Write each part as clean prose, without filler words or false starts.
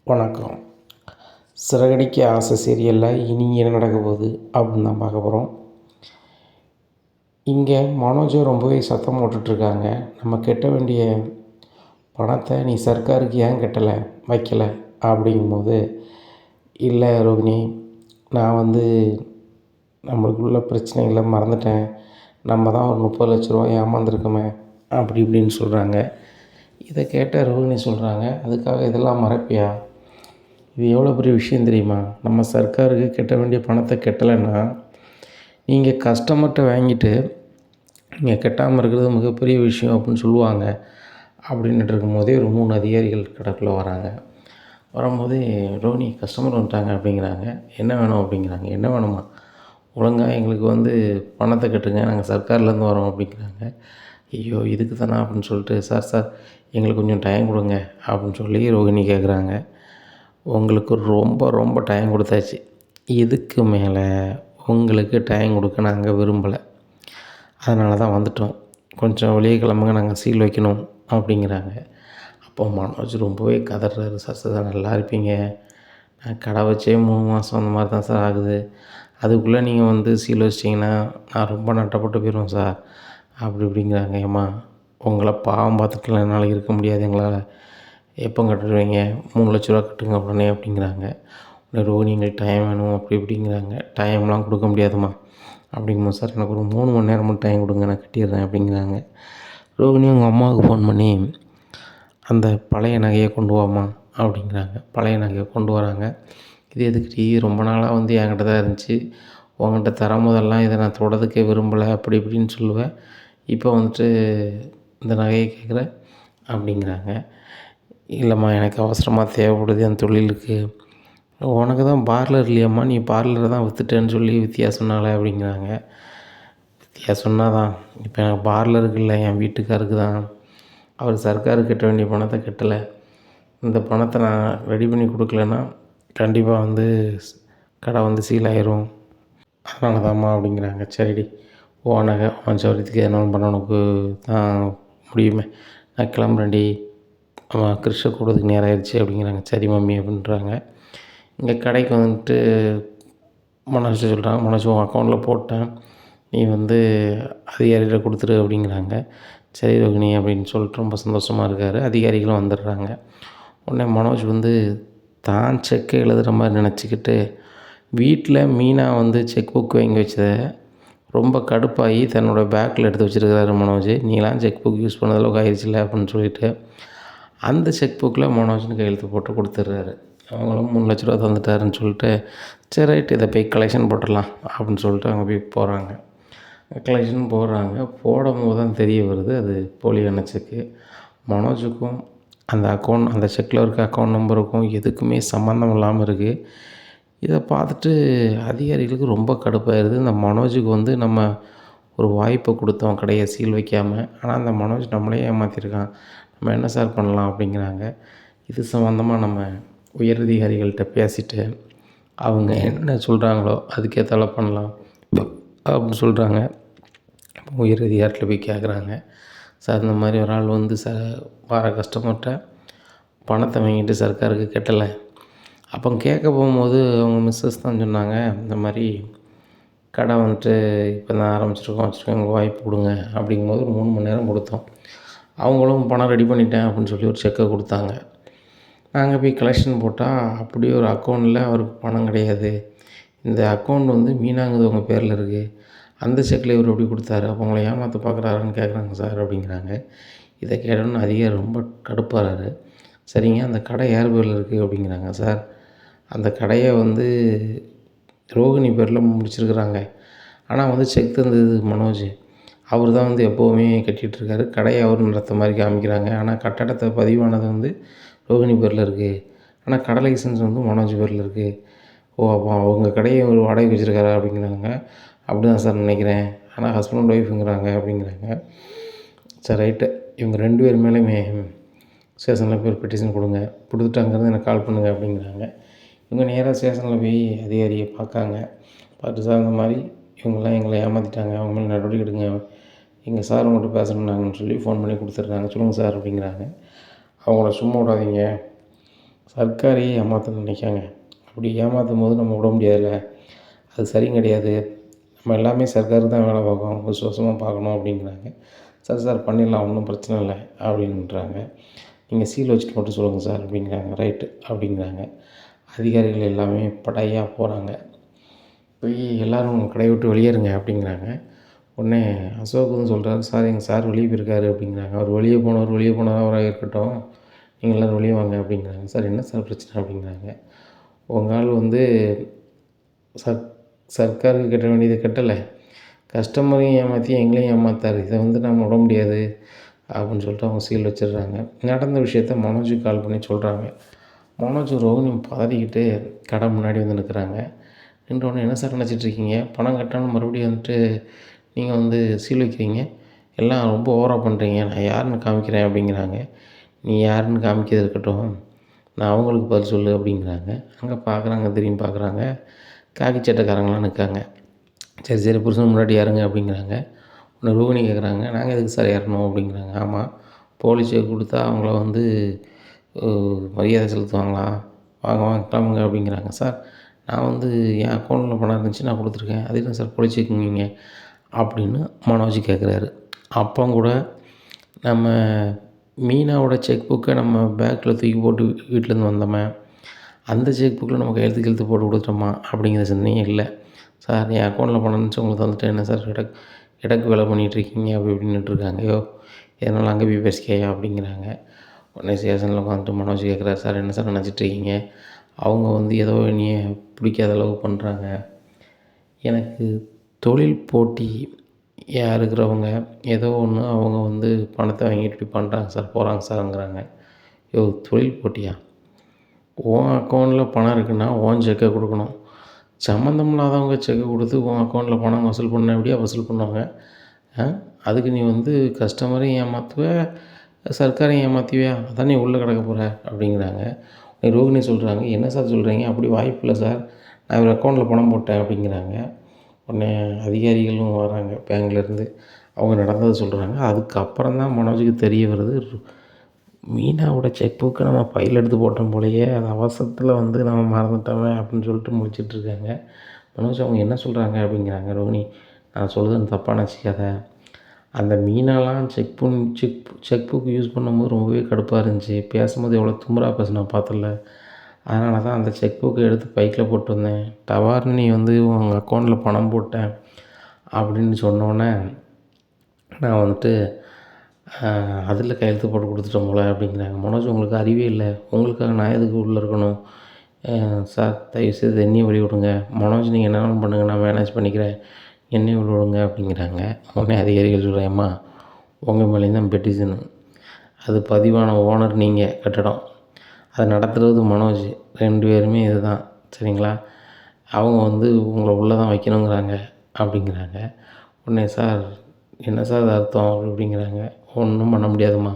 வணக்கம். சிறகடிக்க ஆசை சீரியலில் இனி என்ன நடக்க போகுது அப்படின்னு தான் பார்க்க போகிறோம். இங்கே மனோஜும் ரொம்பவே சத்தம் போட்டுட்ருக்காங்க. நம்ம கட்ட வேண்டிய பணத்தை நீ சர்க்காருக்கு ஏன் கட்டலை வைக்கலை அப்படிங்கும்போது, இல்லை ரோகிணி, நான் நம்மளுக்குள்ள பிரச்சனைகளை மறந்துட்டேன். நம்ம தான் ஒரு 30 லட்ச ரூபா ஏமாந்துருக்கோமே அப்படி இப்படின்னு சொல்கிறாங்க. இதை கேட்ட ரோகிணி சொல்கிறாங்க, அதுக்காக இதெல்லாம் மறப்பியா? இது எவ்வளோ பெரிய விஷயம் தெரியுமா? நம்ம சர்க்காருக்கு கட்ட வேண்டிய பணத்தை கட்டலைன்னா நீங்கள் கஸ்டமர்கிட்ட வாங்கிட்டு நீங்கள் கட்டாமல் இருக்கிறது மிகப்பெரிய விஷயம் அப்படின்னு சொல்லுவாங்க. அப்படின்ட்டு இருக்கும்போதே ஒரு 3 அதிகாரிகள் கடைக்குள்ளே வராங்க. வரும்போதே ரோனி கஸ்டமர் வந்துட்டாங்க அப்படிங்கிறாங்க. என்ன வேணும் அப்படிங்கிறாங்க. என்ன வேணுமா? ஒழுங்காக எங்களுக்கு பணத்தை கட்டுங்க, நாங்கள் சர்க்கார்லேருந்து வரோம் அப்படிங்கிறாங்க. ஐயோ இதுக்கு தானே அப்படின்னு சொல்லிட்டு, சார் எங்களுக்கு கொஞ்சம் டைம் கொடுங்க அப்படின்னு சொல்லி ரோகிணி கேட்குறாங்க. உங்களுக்கு ரொம்ப ரொம்ப டைம் கொடுத்தாச்சு. இதுக்கு மேலே உங்களுக்கு டைம் கொடுக்க நாங்கள் விரும்பலை. அதனால தான் வந்துட்டோம். கொஞ்சம் வெளியே கிளம்புங்க, நாங்கள் சீல் வைக்கணும் அப்படிங்கிறாங்க. அப்போ மனோஜ் ரொம்பவே கதறாரு. சார் நல்லா இருப்பீங்க, நான் கடை வச்சே 3 மாதம் அந்த மாதிரி தான் சார் ஆகுது. அதுக்குள்ளே நீங்கள் சீல் வச்சிட்டிங்கன்னா நான் ரொம்ப நட்டப்பட்டு போயிடுவேன் சார் அப்படி இப்படிங்கிறாங்க. ஏம்மா, உங்களை பாவம் பார்த்துட்டுலாம் என்னால் இருக்க முடியாது, எங்களால் எப்போ கட்டுருவீங்க? 3 லட்ச ரூபா கட்டுங்க உடனே அப்படிங்கிறாங்க. உடனே ரோகிணி எங்களுக்கு டைம் வேணும் அப்படி இப்படிங்கிறாங்க. டைம்லாம் கொடுக்க முடியாதும்மா அப்படிங்கும்போது, சார் எனக்கு ஒரு 3 மணி நேரம் மட்டும் டைம் கொடுங்க, நான் கட்டிடுறேன் அப்படிங்கிறாங்க. ரோகிணி உங்கள் அம்மாவுக்கு ஃபோன் பண்ணி அந்த பழைய நகையை கொண்டு வாம்மா அப்படிங்கிறாங்க. பழைய நகையை கொண்டு வராங்க. இது எதுக்குடி? ரொம்ப நாளாக என்கிட்ட தான் இருந்துச்சு, உங்கள்கிட்ட தரும்போதெல்லாம் இதை நான் தொடறதுக்கே விரும்பலை அப்படி இப்படின்னு சொல்லுவேன். இப்போ இந்த நகையை கேட்குறேன் அப்படிங்கிறாங்க. இல்லைம்மா, எனக்கு அவசரமாக தேவைப்படுது என் தொழிலுக்கு. உனக்கு தான் பார்லர் இல்லையாம்மா, நீ பார்லரை தான் விற்றுட்டேன்னு சொல்லி வித்தியா சொன்னாலே அப்படிங்கிறாங்க. வித்தியா சொன்னாதான் இப்போ எனக்கு பார்லருக்கு இல்லை, என் வீட்டுக்காருக்கு தான். அவர் சர்க்காருக்கு கட்ட வேண்டிய பணத்தை கட்டலை. இந்த பணத்தை நான் ரெடி பண்ணி கொடுக்கலன்னா கண்டிப்பாக கடை சீல் ஆயிரும். அதனால தான்மா அப்படிங்கிறாங்க. சரிடி, உன் நகை உன் சௌரியத்துக்கு என்ன பண்ண உனக்கு தான் முடியுமே, நான் கிளம்புறேன்டி, கிருஷ்ண கூடத்துக்கு நேரம் ஆயிடுச்சு அப்படிங்கிறாங்க. சரி மம்மி அப்படின்றாங்க. இங்கே கடைக்கு மனோஜ் சொல்கிறாங்க, மனோஜ் உன் அக்கௌண்ட்டில் போட்டேன், நீ அதிகாரிகிட்ட கொடுத்துரு அப்படிங்கிறாங்க. சரி ரோகிணி அப்படின்னு சொல்லிட்டு ரொம்ப சந்தோஷமாக இருக்கார். அதிகாரிகளும் வந்துடுறாங்க. உடனே மனோஜ் தான் செக்கை எழுதுகிற மாதிரி நினச்சிக்கிட்டு வீட்டில் மீனா செக் புக் வாங்கி வச்சதை ரொம்ப கடுப்பாகி தன்னோட பேக்கில் எடுத்து வச்சுருக்கிறாரு மனோஜ். நீலாம் செக் புக் யூஸ் பண்ண அளவுக்கு ஆயிடுச்சுல அப்படின்னு சொல்லிட்டு அந்த செக் புக்கில் மனோஜ்னு கையெழுத்து போட்டு கொடுத்துட்றாரு. அவங்களும் 3 லட்ச ரூபா தந்துட்டாருன்னு சொல்லிட்டு, சரி ரைட்டு இதை போய் கலெக்ஷன் போட்டுடலாம் அப்படின்னு சொல்லிட்டு அங்கே போய் போகிறாங்க. கலெக்ஷன் போடுறாங்க. போடும்போது தான் தெரிய வருது அது போலியான செக்கு. மனோஜுக்கும் அந்த செக்கில் இருக்க அக்கௌண்ட் நம்பருக்கும் எதுக்குமே சம்மந்தம் இல்லாமல் இருக்குது. இதை பார்த்துட்டு அதிகாரிகளுக்கு ரொம்ப கடுப்பாயிருது. இந்த மனோஜுக்கு நம்ம ஒரு வாய்ப்பை கொடுத்தோம் கடையை சீல் வைக்காமல், ஆனால் அந்த மனோஜ் நம்மளே ஏமாற்றிருக்கான், நம்ம என்ன சார் பண்ணலாம் அப்படிங்கிறாங்க. இது சம்மந்தமாக நம்ம உயரதிகாரிகள்கிட்ட பேசிவிட்டு அவங்க என்ன சொல்கிறாங்களோ அதுக்கேற்றால பண்ணலாம் அப்படின்னு சொல்கிறாங்க. உயரதிகாரிகிட்ட போய் கேட்குறாங்க, சார் இந்த மாதிரி ஒரு ஆள் வர கஸ்டமர்கிட்ட பணத்தை வாங்கிட்டு சர்க்காருக்கு கட்டலை. அப்போ கேட்க போகும்போது அவங்க மிஸ்ஸஸ் தான் சொன்னாங்க, இந்த மாதிரி கடை இப்போ தான் ஆரம்பிச்சிருக்கோம், எங்களுக்கு வாய்ப்பு கொடுங்க அப்படிங்கும்போது ஒரு 3 மணி நேரம் கொடுத்தோம். அவங்களும் பணம் ரெடி பண்ணிட்டேன் அப்படின்னு சொல்லி ஒரு செக்கை கொடுத்தாங்க. நாங்கள் போய் கலெக்ஷன் போட்டால் அப்படியே ஒரு அக்கௌண்ட்டில் அவருக்கு பணம் கிடையாது. இந்த அக்கௌண்ட் மீனாங்குது உங்கள் பேரில் இருக்குது, அந்த செக்கில் இவர் எப்படி கொடுத்தாரு, அப்போ உங்களை ஏமாற்ற பார்க்குறாருன்னு கேட்குறாங்க சார் அப்படிங்கிறாங்க. இதை கேட்டோன்னு அதிகாரி ரொம்ப கடுப்பாகிறாரு. சரிங்க, அந்த கடை யார் பேரில் இருக்குது அப்படிங்கிறாங்க. சார் அந்த கடையை ரோகிணி பேரில் முடிச்சிருக்கிறாங்க, ஆனால் செக் தந்தது மனோஜ், அவர் தான் எப்போவுமே கட்டிகிட்ருக்காரு, கடையை அவர் நடத்த மாதிரி காமிக்கிறாங்க. ஆனால் கட்டடத்தை பதிவானது ரோகிணி பேரில் இருக்குது, ஆனால் கடை லைசன்ஸ் மனோஜ் பேரில் இருக்குது. ஓ, அப்போ அவங்க கடையை ஒரு வாடகை வச்சுருக்காரா அப்படிங்கிறாங்க. அப்படி தான் சார் நினைக்கிறேன், ஆனால் ஹஸ்பண்ட் ஒய்ஃபுங்கிறாங்க அப்படிங்கிறாங்க. சரி ரைட்டு, இவங்க 2 பேர் மேலேயுமே ஸ்டேஷனில் போய் பெட்டிஷன் கொடுங்க, கொடுத்துட்டு அங்கேருந்து எனக்கு கால் பண்ணுங்கள் அப்படிங்கிறாங்க. இவங்க நேராக ஸ்டேஷனில் போய் அதிகாரியை பார்க்காங்க. பார்த்து, சார் இந்த மாதிரி இவங்கெல்லாம் எங்களை ஏமாற்றிட்டாங்க, அவங்க மேலே நடவடிக்கை எடுங்க, எங்கள் சார் உங்கள்கிட்ட பேசணுன்னாங்கன்னு சொல்லி ஃபோன் பண்ணி கொடுத்துட்றாங்க. சொல்லுங்கள் சார் அப்படிங்கிறாங்க. அவங்கள சும்மா விடாதீங்க சர்க்காரையே ஏமாற்றணும்னு நினைக்காங்க. அப்படி ஏமாற்றும் போது நம்ம விட முடியாதுல்ல. அது சரியும் கிடையாது. நம்ம எல்லாமே சர்க்காருக்கு தான் வேலை பார்க்கணும், விசுவாசமாக பார்க்கணும் அப்படிங்கிறாங்க. சார் சார் பண்ணிடலாம், ஒன்றும் பிரச்சனை இல்லை அப்படின்றாங்க. நீங்கள் சீல் வச்சுட்டு மட்டும் சொல்லுங்கள் சார் அப்படிங்கிறாங்க. ரைட்டு அப்படிங்கிறாங்க. அதிகாரிகள் எல்லாமே படையாக போகிறாங்க. போய் எல்லோரும் கடையை விட்டு வெளியேறுங்க அப்படிங்கிறாங்க. உடனே அசோக் வந்து சொல்கிறாரு, சார் எங்கள் சார் வெளியே போயிருக்காரு அப்படிங்கிறாங்க. அவர் வெளியே போனவர் அவராக இருக்கட்டும், நீங்கள் எல்லோரும் வெளியே வாங்க அப்படிங்கிறாங்க. சார் என்ன சார் பிரச்சனை அப்படிங்கிறாங்க. உங்கள் ஆள் வந்து சர்க்காருக்கு கட்ட வேண்டியதை கட்டலை, கஸ்டமரையும் ஏமாற்றி எங்களையும் ஏமாத்தார். இதை வந்து நம்ம விட முடியாது அப்படின்னு சொல்லிட்டு அவங்க சீல் வச்சிடுறாங்க. நடந்த விஷயத்த மனோஜுக்கு கால் பண்ணி சொல்கிறாங்க. மனோஜ் ரோகிணி பதறிக்கிட்டு கடை முன்னாடி வந்து நிற்கிறாங்க. நின்றோடனே என்ன சார் நினச்சிட்ருக்கீங்க, பணம் கட்டாமல் மறுபடியும் வந்துட்டு நீங்கள் வந்து சீல் வைக்கிறீங்க, எல்லாம் ரொம்ப ஓவராக பண்ணுறீங்க, நான் யாருன்னு காமிக்கிறேன் அப்படிங்கிறாங்க. நீ யாருன்னு காமிக்கிறது இருக்கட்டும், நான் அவங்களுக்கு பதில் சொல்லு அப்படிங்கிறாங்க. அங்கே பார்க்குறாங்க, திரும்பி பார்க்குறாங்க, காக்கி சட்டைக்காரங்களாம் நிற்காங்க. சரி சரி புருஷன் முன்னாடி யாருங்க அப்படிங்கிறாங்க. ஒன்று ரோகிணி கேட்குறாங்க, நாங்கள் எதுக்கு சார் ஏறணும் அப்படிங்கிறாங்க. ஆமாம், போலீஸை கொடுத்தா அவங்கள வந்து மரியாதை செலுத்துவாங்களா, வாங்க வாங்க கிளம்புங்க அப்படிங்கிறாங்க. சார் நான் வந்து என் அக்கௌண்ட்டில் பணம் இருந்துச்சு, நான் கொடுத்துருக்கேன், அது என்ன சார் போலீஸ் செக்குங்க அப்படின்னு மனோஜ் கேட்குறாரு. அப்போ கூட நம்ம மீனாவோட செக் புக்கை நம்ம பேக்கில் தூக்கி போட்டு வீட்டிலேருந்து வந்தோமே, அந்த செக் புக்கில் நம்ம கையெழுத்து போட்டு கொடுத்துட்டோமா அப்படிங்கிற சிந்தனையே இல்லை. சார் என் அக்கௌண்ட்டில் பணம் இருந்துச்சு, உங்களுக்கு வந்துட்டு என்ன சார் இடக்கு வேலை பண்ணிகிட்ருக்கீங்க அப்படி இப்படின்னுட்டு இருக்காங்க. ஐயோ எதனால் அங்கே போய் பேசிக்கையா அப்படிங்கிறாங்க. உடனே ஸ்டேஷனில் உட்காந்துட்டு மனோஜ் கேட்குறாரு, சார் என்ன சார் நினச்சிட்ருக்கீங்க, அவங்க வந்து ஏதோ என்னைய பிடிக்காத அளவு பண்ணுறாங்க, எனக்கு தொழில் போட்டி இருக்கிறவங்க ஏதோ ஒன்று அவங்க வந்து பணத்தை வாங்கிட்டு இப்படி பண்ணுறாங்க சார், போகிறாங்க சார்ங்கிறாங்க. யோ தொழில் போட்டியா, உன் அக்கௌண்ட்டில் பணம் இருக்குன்னா உன் செக்கை கொடுக்கணும், சம்மந்தம் இல்லாதவங்க செக்கை கொடுத்து உன் அக்கௌண்ட்டில் பணம் வசூல் பண்ண எப்படியா வசூல் பண்ணுவாங்க, அதுக்கு நீ வந்து கஸ்டமரையும் ஏமாற்றுவ, சர்க்காரையும் ஏமாற்றுவியா, அதான் நீ உள்ளே கிடக்க போகிற அப்படிங்கிறாங்க. ரோகிணி சொல்கிறாங்க, என்ன சார் சொல்கிறீங்க, அப்படி வாய்ப்பு இல்லை சார், நான் இவர் அக்கௌண்ட்டில் பணம் போட்டேன் அப்படிங்கிறாங்க. உடனே அதிகாரிகளும் வராங்க பேங்க்லேருந்து, அவங்க நடந்ததை சொல்கிறாங்க. அதுக்கப்புறம் தான் மனோஜுக்கு தெரிய வருது, மீனாவோட செக் புக்கை நம்ம பையில் எடுத்து போட்டோம் போலையே, அது அவசரத்தில் வந்து நம்ம மறந்துட்டோமே அப்படின்னு சொல்லிட்டு முடிச்சிட்ருக்காங்க. மனோஜ் அவங்க என்ன சொல்கிறாங்க அப்படிங்கிறாங்க. ரோகிணி, நான் சொல்கிறதுன்னு தப்பாக நினச்சிக்காத, அந்த மீனாலாம் செக் புக் யூஸ் பண்ணும்போது ரொம்பவே கடுப்பாக இருந்துச்சு, பேசும்போது எவ்வளோ திமிரா பேசினா பார்த்தல, அதனால தான் அந்த செக் புக்கை எடுத்து பைக்கில் போட்டு வந்தேன், டவார்னு நீ வந்து உங்கள் அக்கௌண்ட்டில் பணம் போட்டேன் அப்படின்னு சொன்னோன்னே நான் வந்துட்டு அதில் கையெழுத்து போட்டு கொடுத்துட்டோம் போல அப்படிங்கிறாங்க. மனோஜ் உங்களுக்கு அறிவே இல்லை, உங்களுக்காக நான் எதுக்கு உள்ளே இருக்கணும், சார் தயவுசெய்து என்னையும் வழி விடுங்க, மனோஜ் நீங்கள் என்ன பண்ணுங்கள், நான் மேனேஜ் பண்ணிக்கிறேன், என்னையும் வழி விடுங்க அப்படிங்கிறாங்க. உடனே அதிகாரிகள் சொல்கிறேம்மா, உங்கள் மேலேயும் தான் பெட்டிஷனு, அது பதிவான ஓனர் நீங்கள் கட்டடம், அதை நடத்துகிறது மனோஜ், 2 பேருமே இது தான் சரிங்களா, அவங்க வந்து உங்களை உள்ளே தான் வைக்கணுங்கிறாங்க அப்படிங்கிறாங்க. உடனே சார் என்ன சார் அது அர்த்தம் அப்படிங்கிறாங்க. ஒன்றும் பண்ண முடியாதும்மா,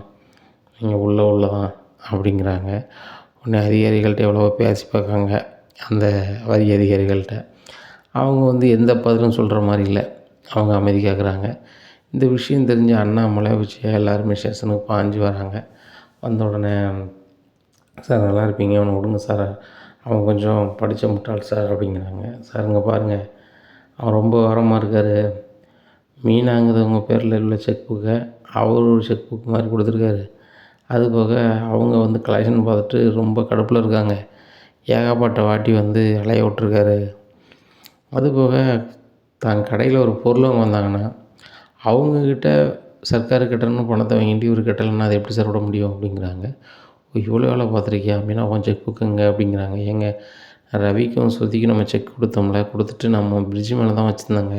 நீங்கள் உள்ளே தான் அப்படிங்கிறாங்க. உடனே அதிகாரிகள்கிட்ட எவ்வளவோ பேசி பார்க்காங்க, அந்த வரி அதிகாரிகள்கிட்ட, அவங்க வந்து எந்த பதிலும் சொல்கிற மாதிரி இல்லை, அவங்க அமைதி காக்குறாங்க. இந்த விஷயம் தெரிஞ்ச அண்ணாமலை விஜயா எல்லாருமே ஸ்டேஷனுக்கு பாஞ்சு வராங்க. வந்த உடனே சார் நல்லா இருப்பீங்க, அவனை விடுங்க சார், அவன் கொஞ்சம் படித்த முட்டாள் சார் அப்படிங்கிறாங்க. சார் இங்கே பாருங்கள், அவன் ரொம்ப விவரமாக இருக்கார், மீனாங்கிறவங்க பேரில் உள்ள செக் புக்கை அவர் ஒரு செக் புக் மாதிரி கொடுத்துருக்காரு, அதுபோக அவங்க வந்து கலெக்ஷன் பார்த்துட்டு ரொம்ப கடுப்பில் இருக்காங்க, ஏகப்பட்ட வாட்டி வந்து அலைய விட்ருக்காரு, அதுபோக தான் கடையில் ஒரு பொருள் அவங்க வந்தாங்கன்னா அவங்கக்கிட்ட சர்க்காரு கட்டணும்னு பணத்தை வாங்கிட்டு இவர் கட்டலைன்னா அதை எப்படி சார் விட முடியும் அப்படிங்கிறாங்க. இவ்வளோ வேலை பார்த்துருக்கியா அப்படின்னா அவன் செக் புக்குங்க அப்படிங்கிறாங்க. ஏங்க ரவிக்கும் ஸ்ருதிக்கும் நம்ம செக் கொடுத்தோம்ல, கொடுத்துட்டு நம்ம பிரிட்ஜு மேலே தான் வச்சுருந்தாங்க,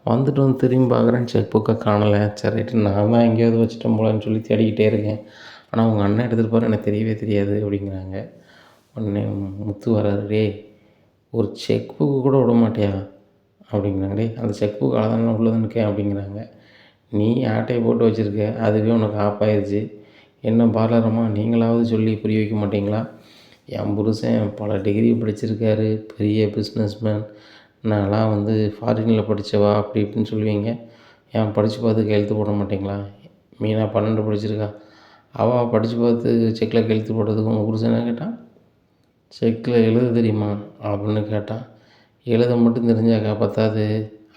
வந்துட்டு வந்து திரும்பி பார்க்குறேன் செக் புக்கை காணலை, சரி ரைட்டு நான் தான் எங்கேயாவது வச்சுட்டோம் போலன்னு சொல்லி தேடிக்கிட்டே இருக்கேன், ஆனால் உங்கள் அண்ணன் எடுத்துகிட்டு போகிற எனக்கு தெரியவே தெரியாது அப்படிங்கிறாங்க. உடனே முத்து வராரு, டே ஒரு செக் புக்கு கூட விட மாட்டியா அப்படிங்கிறாங்க. டே அந்த செக் புக் அழகான உள்ளதான் இருக்கேன் அப்படிங்கிறாங்க. நீ ஆட்டையை போட்டு வச்சுருக்க, அதுவே உனக்கு ஆப்பாயிருச்சு, என்ன பார்லரம்மா நீங்களாவது சொல்லி புரிய வைக்க மாட்டிங்களா, என் புருஷன் பல டிகிரி படிச்சிருக்காரு, பெரிய பிஸ்னஸ்மேன், நான்லாம் வந்து ஃபாரினில் படித்தவா அப்படி இப்படின்னு சொல்லுவீங்க, ஏன் படித்து பார்த்து கையெழுத்து போட மாட்டிங்களா, மீனா 12 படிச்சிருக்கா, அவள் படித்து பார்த்து செக்கில் கையெழுத்து போடுறதுக்கு உங்கள் புருஷன் என்ன கேட்டான், செக்கில் எழுத தெரியுமா அப்படின்னு கேட்டான். எழுத மட்டும் தெரிஞ்சாக்கா பத்தாது,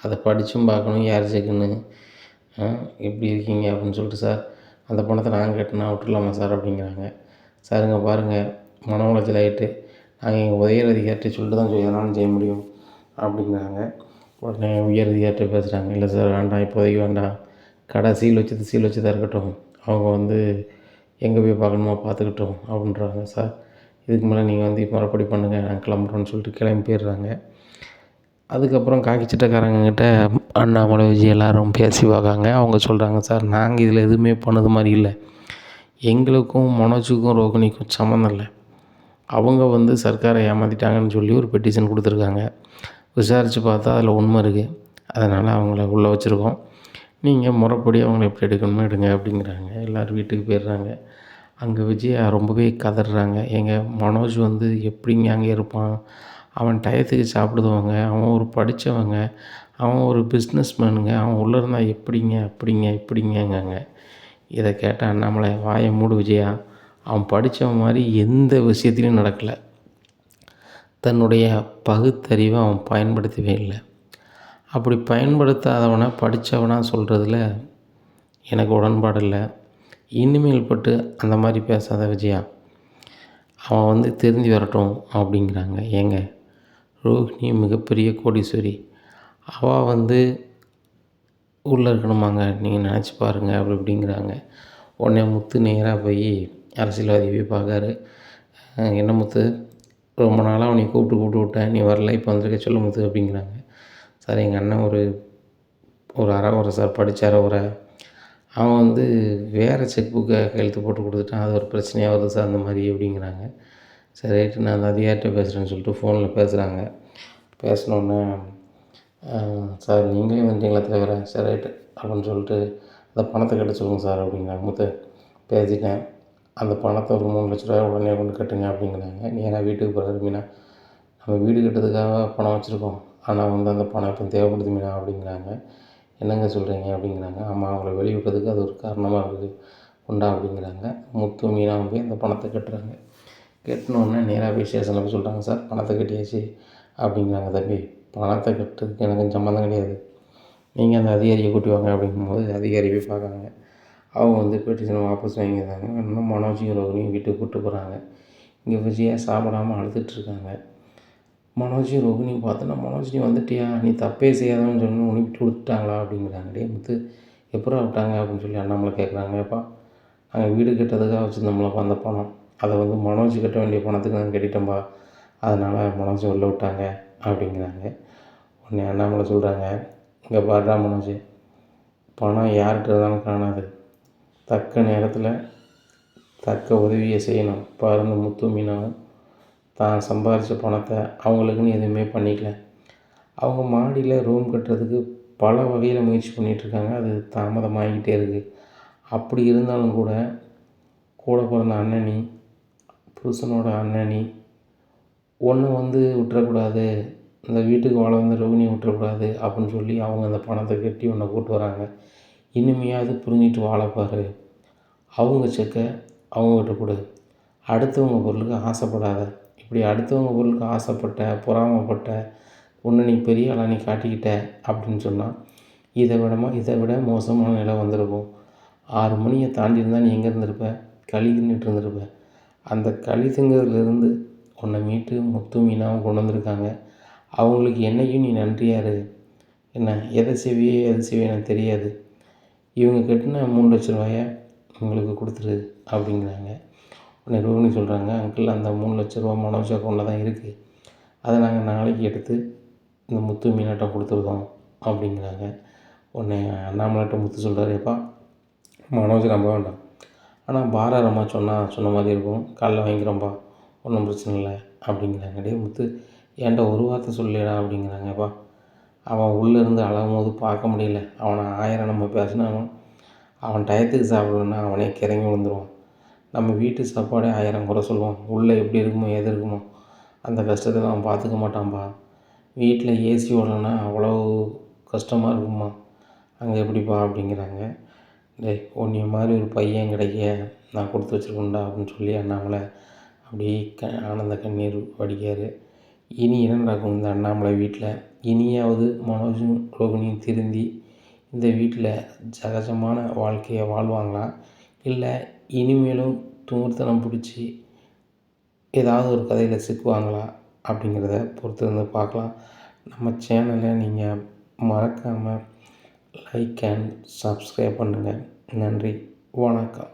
அதை படித்தும் பார்க்கணும் யார் செக்குன்னு. எப்படி இருக்கீங்க அப்படின்னு சொல்லிட்டு, சார் அந்த பணத்தை நான் கேட்டேன்னா விட்டுடலாமா சார் அப்படிங்கிறாங்க. சாருங்க பாருங்கள், மன உளைச்சல் ஆகிட்டு நாங்கள் எங்கள் உயர் அதிகாரிட்ட சொல்லிட்டு தான் எதனாலும் செய்ய முடியும் அப்படிங்கிறாங்க. உடனே உயர் அதிகாரிட்ட பேசுகிறாங்க. இல்லை சார் வேண்டாம், இப்போதைக்கு வேண்டாம், கடை சீல் வச்சதாக இருக்கட்டும், அவங்க வந்து எங்கே போய் பார்க்கணுமோ பார்த்துக்கிட்டோம் அப்படின்றாங்க. சார் இதுக்கு மேலே நீங்கள் வந்து மறுபடி பண்ணுங்கள், நான் கிளம்புறோன்னு சொல்லிட்டு கிளம்பி போயிடுறாங்க. அதுக்கப்புறம் காக்கி சட்டைக்காரங்கக்கிட்ட அண்ணாமலை, விஜய் எல்லோரும் பேசி பார்க்காங்க. அவங்க சொல்கிறாங்க, சார் நாங்கள் இதில் எதுவுமே பண்ணது மாதிரி இல்லை, எங்களுக்கும் மனோஜுக்கும் ரோகிணிக்கும் சம்மந்தம் இல்லை, அவங்க வந்து சர்க்காரை ஏமாற்றிட்டாங்கன்னு சொல்லி ஒரு பெட்டிஷன் கொடுத்துருக்காங்க. விசாரித்து பார்த்தா அதில் உண்மை இருக்குது, அதனால் அவங்கள உள்ளே வச்சுருக்கோம், நீங்கள் முறைப்படி அவங்கள எப்படி எடுக்கணுமோ எடுங்க அப்படிங்கிறாங்க. எல்லோரும் வீட்டுக்கு போயிடுறாங்க. அங்கே விஜயா ரொம்பவே கதறாங்க. ஏங்க மனோஜ் வந்து எப்படிங்க அங்கே இருப்பான், அவன் டயத்துக்கு சாப்பிடுவாங்க, அவன் ஒரு படித்தவங்க, அவன் ஒரு பிஸ்னஸ்மேனுங்க, அவன் உள்ளே இருந்தால் எப்படிங்க அப்படிங்க இப்படிங்கங்க. இதை கேட்ட அண்ணாமலை, வாயை மூடு விஜயா, அவன் படித்தவன் மாதிரி எந்த விஷயத்துலையும் நடக்கலை, தன்னுடைய பகுத்தறிவை அவன் பயன்படுத்தவே இல்லை, அப்படி பயன்படுத்தாதவனை படித்தவனாக சொல்கிறதுல எனக்கு உடன்பாடு இல்லை, இனிமேல் பட்டு அந்த மாதிரி பேசாத விஜயா, அவன் வந்து தெரிஞ்சு வரட்டும் அப்படிங்கிறாங்க. ஏங்க ரோஹிணி மிகப்பெரிய கோடீஸ்வரி, அவள் வந்து உள்ளே இருக்கணுமாங்க, நீங்கள் நினச்சி பாருங்கள் அப்படி இப்படிங்கிறாங்க. உடனே முத்து நேராக போய் அரசியல்வாதி போய் பார்க்காரு. என்ன முத்து, ரொம்ப நாளாக அவனை கூப்பிட்டு விட்டேன், நீ வரல, இப்போ வந்திருக்க, சொல்லு முத்து அப்படிங்கிறாங்க. சார் எங்கள் அண்ணன் ஒரு அரை சார் படித்தார அவன் வந்து வேறு செக் புக்கை கையெழுத்து போட்டு கொடுத்துட்டான், அது ஒரு பிரச்சனையாக வருது சார் அந்த மாதிரி அப்படிங்கிறாங்க. சரி ரைட்டு, நான் அந்த அதிகாரிட்ட பேசுகிறேன்னு சொல்லிட்டு ஃபோனில் பேசுகிறாங்க. பேசினோன்னே, சார் நீங்களே வந்துட்டீங்களா தலைவர, சரி ரைட்டு அப்படின்னு சொல்லிட்டு அந்த பணத்தை கட்ட சொல்லுங்கள் சார் அப்படிங்கிறாங்க. முத்து பேசிட்டேன், அந்த பணத்தை ஒரு 3 லட்ச ரூபாய் உடனே கொண்டு கட்டுங்க அப்படிங்கிறாங்க. நேராக வீட்டுக்கு போகிறாரு. மீனா, நம்ம வீடு கட்டுறதுக்காக பணம் வச்சுருக்கோம், ஆனால் வந்து அந்த பணம் இப்போ தேவைப்படுது மீனா அப்படிங்கிறாங்க. என்னங்க சொல்கிறீங்க அப்படிங்கிறாங்க. ஆமாம், அவங்கள வெளியிட்டதுக்கு அது ஒரு காரணமாக இருக்குது, உண்டா அப்படிங்கிறாங்க. முத்து மீனாவும் போய் அந்த பணத்தை கட்டுறாங்க. கட்டினோடனே நேராக போய் ஸ்டேஷனில் போய் சொல்கிறாங்க, சார் பணத்தை கட்டியாச்சு அப்படிங்கிறாங்க. தம்பி, பணத்தை கட்டுறதுக்கு எனக்கு சம்மந்தம் கிடையாது, நீங்கள் அந்த அதிகாரியை கூட்டி வாங்க அப்படிங்கும்போது அதிகாரி போய் பார்க்காங்க. அவங்க வந்து பெட்டிஷனை வாபஸ் வாங்கிடுறாங்க. இன்னும் மனோஜையும் ரோகிணியும் வீட்டுக்கு கூப்பிட்டு போகிறாங்க. இங்கே விஜயா சாப்பிடாமல் அழுதுட்டுருக்காங்க. மனோஜையும் ரோகிணியும் பார்த்தோன்னா, மனோஜ் நீ வந்துட்டியா, நீ தப்பே செய்யாதவன்னு சொல்லி உனக்கு கொடுத்துட்டாங்களா அப்படிங்கிறாங்க. டே முத்து, எப்போ விட்டாங்க அப்படின்னு சொல்லி அண்ணாமலை கேட்குறாங்க. ஏப்பா, நாங்கள் வீடு கட்டுறதுக்காக வச்சுருந்தோம்லப்பா அந்த பணம், அதை வந்து மனோஜ் கட்ட வேண்டிய பணத்துக்கு நாங்கள் கட்டிட்டோம்பா, அதனால் மனோஜ் வெளில விட்டாங்க அப்படிங்கிறாங்க. உடனே அண்ணாமலை சொல்கிறாங்க, இங்கே பாருடா மனோஜ், பணம் யார்கிட்ட இருந்தாலும் காணாது, தக்க நேரத்தில் தக்க உதவியை செய்யணும். பாருங்க, முத்து மீனாவும் தான் சம்பாரித்த பணத்தை அவங்களுக்குன்னு எதுவுமே பண்ணிக்கல, அவங்க மாடியில் ரூம் கட்டுறதுக்கு பல வகையில் முயற்சி பண்ணிகிட்ருக்காங்க, அது தாமதமாகிக்கிட்டே இருக்குது. அப்படி இருந்தாலும் கூட கூட பிறந்த அண்ணனி, புருஷனோட அண்ணனி, ஒன்று வந்து விட்டுறக்கூடாது, இந்த வீட்டுக்கு வாழ வந்து ரோகிணியை விட்டுறக்கூடாது அப்படின்னு சொல்லி அவங்க அந்த பணத்தை கட்டி உன்னை கூப்பிட்டு வராங்க. இனிமையாவது புரிஞ்சிட்டு வாழப்பாரு, அவங்க செக்கை அவங்ககிட்ட கொடு, அடுத்தவங்க பொருளுக்கு ஆசைப்படாத, இப்படி அடுத்தவங்க பொருளுக்கு ஆசைப்பட்ட, பொறாமப்பட்ட, உன்னை நீ பெரிய ஆளாக நீ காட்டிக்கிட்ட அப்படின்னு சொன்னால் இதை விட மோசமான நிலை வந்திருக்கும். 6 மணியை தாண்டி இருந்தால் நீ எங்கே இருந்திருப்ப, களி தின்னுட்டு இருந்திருப்ப. அந்த களி திங்கிறதுலேருந்து உன்னை மீட்டு முத்து மீனாவும் கொண்டு வந்திருக்காங்க. அவங்களுக்கு என்றைக்கும் நீ நன்றியாரு. என்ன எதை செய்வியே எனக்கு தெரியாது, இவங்க கட்டின 3 லட்ச ரூபாயை உங்களுக்கு கொடுத்துரு அப்படிங்கிறாங்க. உடனே ரோகிணி சொல்கிறாங்க, அங்கிள் அந்த 3 லட்ச ரூபா மனோஜ் அக்கௌண்ட்டில் தான் இருக்குது, அதை நாங்கள் நாளைக்கு எடுத்து இந்த முத்து மீனாட்டம் கொடுத்துருக்கோம் அப்படிங்கிறாங்க. உடனே அண்ணாமலைட்ட முத்து சொல்கிறாரு, எப்பா மனோஜ் நம்ப வேண்டாம், ஆனால் பாரமா சொன்ன மாதிரி இருக்கும், காலைல வாங்கிக்கிறோம்ப்பா, ஒன்றும் பிரச்சனை இல்லை அப்படிங்கிறாங்க. டே முத்து, ஏன்டா ஒரு வார்த்தை சொல்லிடா அப்படிங்கிறாங்கப்பா. அவன் உள்ளேருந்து அழும்போது பார்க்க முடியல, அவனை 1000 நம்ம பேசினாலும் அவன் டயத்துக்கு சாப்பிடலன்னா அவனே கிறங்கி விழுந்துருவான். நம்ம வீட்டு சாப்பாடே 1000 குறை சொல்லுவான், உள்ளே எப்படி இருக்குமோ எது இருக்குமோ அந்த கஷ்டத்தில் அவன் பார்த்துக்க மாட்டான்ப்பா. வீட்டில் ஏசி ஓடலைன்னா அவ்வளோ கஷ்டமாக இருக்குமா, அங்கே எப்படிப்பா அப்படிங்கிறாங்க. டேய், உன்னைய மாதிரி ஒரு பையன் கிடைக்க நான் கொடுத்து வச்சுருக்கேன்டா அப்படின்னு சொல்லி அண்ணாமலை அப்படியே ஆனந்த கண்ணீர் வடிக்கார். இனி என்ன நடக்கும் இந்த அண்ணாமலை வீட்டில்? இனியாவது மனோஜும் ரோகிணியும் திருந்தி இந்த வீட்டில் சகஜமான வாழ்க்கையை வாழ்வாங்களா, இல்லை இனிமேலும் துமுர்த்தனம் பிடிச்சி ஏதாவது ஒரு கதையில் சிக்குவாங்களா அப்படிங்கிறத பொறுத்து இருந்து பார்க்கலாம். நம்ம சேனலை நீங்கள் மறக்காமல் லைக் அண்ட் சப்ஸ்கிரைப் பண்ணுங்கள். நன்றி, வணக்கம்.